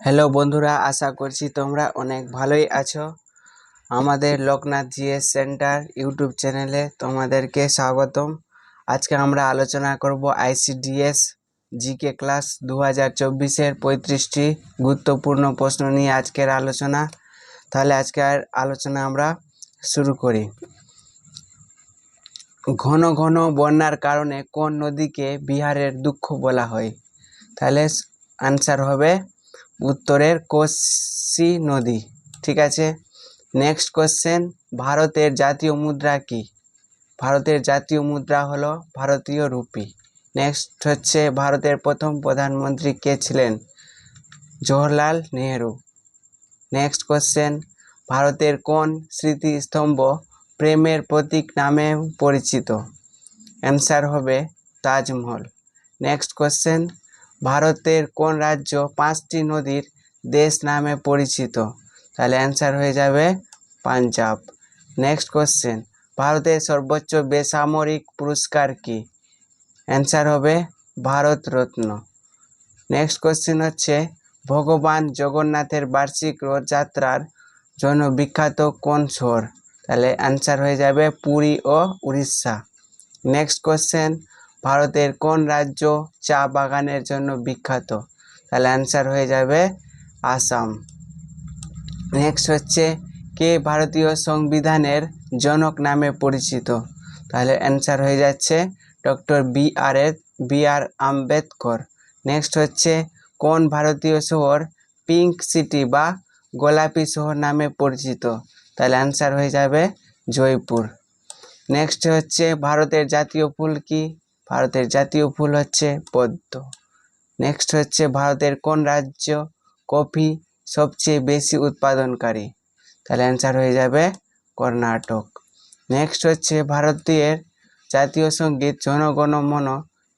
Hello বন্ধুরা, আশা করছি তোমরা অনেক ভালোই আছো। আমাদের লোকনাথ জিএস সেন্টার ইউটিউব চ্যানেলে তোমাদেরকে স্বাগতম। আজকে আমরা আলোচনা করব আইসিডিএস জিকে ক্লাস 2024-এর 35টি গুরুত্বপূর্ণ প্রশ্ন নিয়ে আজকের আলোচনা। তাহলে আজকের আলোচনা আমরা শুরু করি। ঘন ঘন বন্যার কারণে কোন নদীকে বিহারের দুঃখ বলা হয়? তাহলে আনসার হবে উত্তরের কোসি নদী। ঠিক আছে, নেক্সট কোশ্চেন, ভারতের জাতীয় মুদ্রা কি? ভারতের জাতীয় মুদ্রা হলো ভারতীয় রুপি। নেক্সট হচ্ছে ভারতের প্রথম প্রধানমন্ত্রী কে ছিলেন? জওহরলাল নেহেরু। নেক্সট কোশ্চেন, ভারতের কোন স্মৃতিস্তম্ভ প্রেমের প্রতীক নামে পরিচিত? অ্যান্সার হবে তাজমহল। নেক্সট কোশ্চেন, ভারতের কোন রাজ্য 5টি নদীর দেশ নামে পরিচিত? তাহলে অ্যান্সার হয়ে যাবে পাঞ্জাব। নেক্সট কোশ্চেন, ভারতের সর্বোচ্চ বেসামরিক পুরস্কার কি? অ্যান্সার হবে ভারত রত্ন। নেক্সট কোশ্চেন হচ্ছে ভগবান জগন্নাথের বার্ষিক রথযাত্রার জন্য বিখ্যাত কোন শহর? তাহলে অ্যান্সার হয়ে যাবে পুরী ও উড়িষ্যা। নেক্সট কোশ্চেন, ভারতের কোন রাজ্য চা বাগানের জন্য বিখ্যাত? তাহলে অ্যান্সার হয়ে যাবে আসাম। নেক্সট হচ্ছে কে ভারতীয় সংবিধানের জনক নামে পরিচিত? তাহলে অ্যান্সার হয়ে যাচ্ছে ডক্টর বি আর আম্বেদকর। নেক্সট হচ্ছে কোন ভারতীয় শহর পিঙ্ক সিটি বা গোলাপি শহর নামে পরিচিত? তাহলে অ্যান্সার হয়ে যাবে জয়পুর। নেক্সট হচ্ছে ভারতের জাতীয় ফুল কি? ভারতের জাতীয় ফুল হচ্ছে পদ্ম। নেক্সট হচ্ছে ভারতের কোন রাজ্য কফি সবচেয়ে বেশি উৎপাদনকারী? তাহলে অ্যান্সার হয়ে যাবে কর্ণাটক। নেক্সট হচ্ছে ভারতের জাতীয় সঙ্গীত জনগণ মন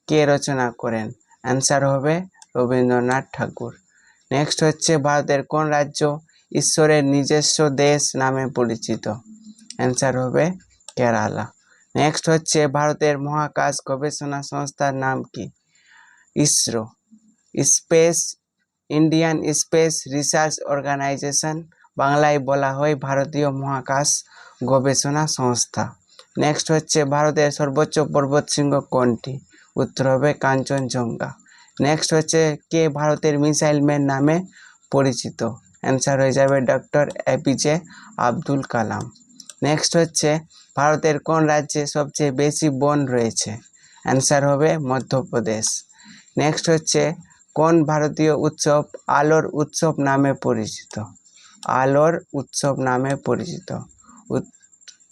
কে রচনা করেন? অ্যান্সার হবে রবীন্দ্রনাথ ঠাকুর। নেক্সট হচ্ছে ভারতের কোন রাজ্য ঈশ্বরের নিজস্ব দেশ নামে পরিচিত? অ্যান্সার হবে কেরালা। নেক্সট হচ্ছে ভারতের মহাকাশ গবেষণা সংস্থার নাম কি? ISRO. Space Indian space research organisation বাংলায় বলা হয় ভারতীয় মহাকাশ গবেষণা সংস্থা। নেক্সট হচ্ছে ভারতের সর্বোচ্চ পর্বতশৃঙ্গ কোনটি? উত্তর হবে কাঞ্চনজঙ্ঘা। নেক্সট হচ্ছে কে ভারতের মিসাইল ম্যান নামে পরিচিত? অ্যান্সার হয়ে যাবে doctor APJ Abdul Kalam. Next হচ্ছে ভারতের কোন রাজ্যে সবচেয়ে বেশি বন রয়েছে? অ্যান্সার হবে মধ্যপ্রদেশ। নেক্সট হচ্ছে কোন ভারতীয় উৎসব আলোর উৎসব নামে পরিচিত? আলোর উৎসব নামে পরিচিত।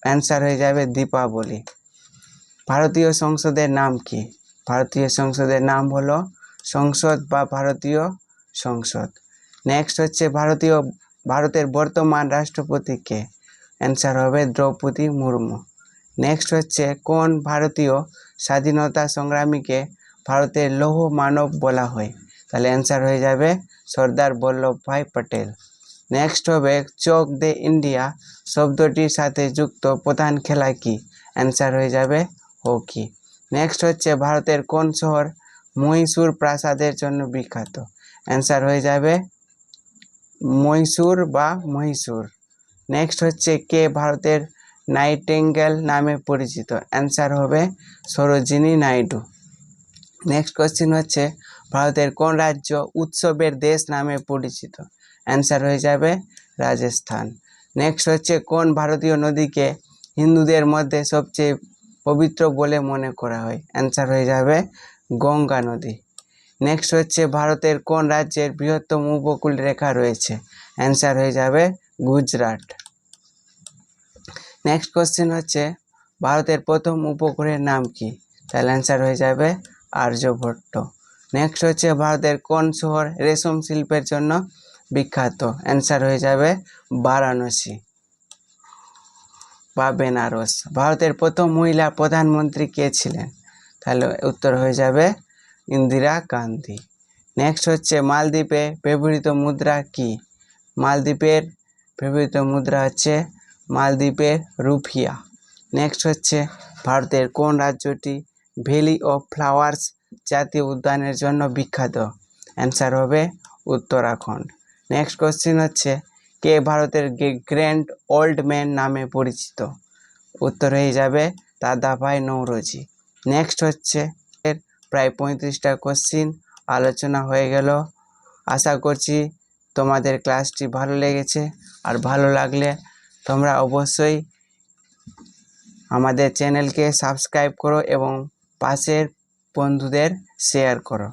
অ্যান্সার হয়ে যাবে দীপাবলি। ভারতীয় সংসদের নাম কি? ভারতীয় সংসদের নাম হলো সংসদ বা ভারতীয় সংসদ। নেক্সট হচ্ছে ভারতের বর্তমান রাষ্ট্রপতি কে? অ্যান্সার হবে দ্রৌপদী মুর্মু। নেক্সট হচ্ছে কোন ভারতীয় স্বাধীনতা সংগ্রামীকে ভারতের লৌহ মানব বলা হয়? তাহলে অ্যান্সার হয়ে যাবে সর্দার বল্লভভাই পটেল। নেক্সট হবে চক দে ইন্ডিয়া শব্দটির সাথে যুক্ত প্রধান খেলা কি? অ্যান্সার হয়ে যাবে হকি। নেক্সট হচ্ছে ভারতের কোন শহর মহীশূর প্রাসাদের জন্য বিখ্যাত? অ্যান্সার হয়ে যাবে মহীশূর। নেক্সট হচ্ছে কে ভারতের নাইটিঙ্গেল নামে পরিচিত? অ্যান্সার হবে সরোজিনী নাইডু। নেক্সট কোশ্চেন হচ্ছে ভারতের কোন রাজ্য উৎসবের দেশ নামে পরিচিত? অ্যান্সার হয়ে যাবে রাজস্থান। নেক্সট হচ্ছে কোন ভারতীয় নদীকে হিন্দুদের মধ্যে সবচেয়ে পবিত্র বলে মনে করা হয়? অ্যান্সার হয়ে যাবে গঙ্গা নদী। নেক্সট হচ্ছে ভারতের কোন রাজ্যের বৃহত্তম উপকূল রেখা রয়েছে? অ্যান্সার হয়ে যাবে গুজরাট। নেক্সট কোশ্চেন হচ্ছে ভারতের প্রথম উপগ্রহের নাম কি? তাহলে অ্যান্সার হয়ে যাবে আর্যভট্ট। নেক্সট হচ্ছে ভারতের কোন শহর রেশম শিল্পের জন্য বিখ্যাত? অ্যান্সার হয়ে যাবে বারাণসী বা বেনারস। ভারতের প্রথম মহিলা প্রধানমন্ত্রী কে ছিলেন? তাহলে উত্তর হয়ে যাবে ইন্দিরা গান্ধী। নেক্সট হচ্ছে মালদ্বীপে ব্যবহৃত মুদ্রা কি? মালদ্বীপের ব্যবহৃত মুদ্রা হচ্ছে মালদ্বীপের রুপিয়া। নেক্সট হচ্ছে ভারতের কোন রাজ্যটি ভ্যালি অফ ফ্লাওয়ার্স জাতীয় উদ্যানের জন্য বিখ্যাত? অ্যান্সার হবে উত্তরাখণ্ড। নেক্সট কোশ্চিন হচ্ছে, কে ভারতের গ্র্যান্ড ওল্ড ম্যান নামে পরিচিত? উত্তর হয়ে যাবে দাদাভাই নৌরোজি। নেক্সট হচ্ছে, প্রায় 35টা কোশ্চিন আলোচনা হয়ে গেল। আশা করছি তোমাদের ক্লাসটি ভালো লেগেছে, আর ভালো লাগলে তোমরা অবশ্যই আমাদের চ্যানেলকে সাবস্ক্রাইব করো এবং পাশের বন্ধুদের শেয়ার করো।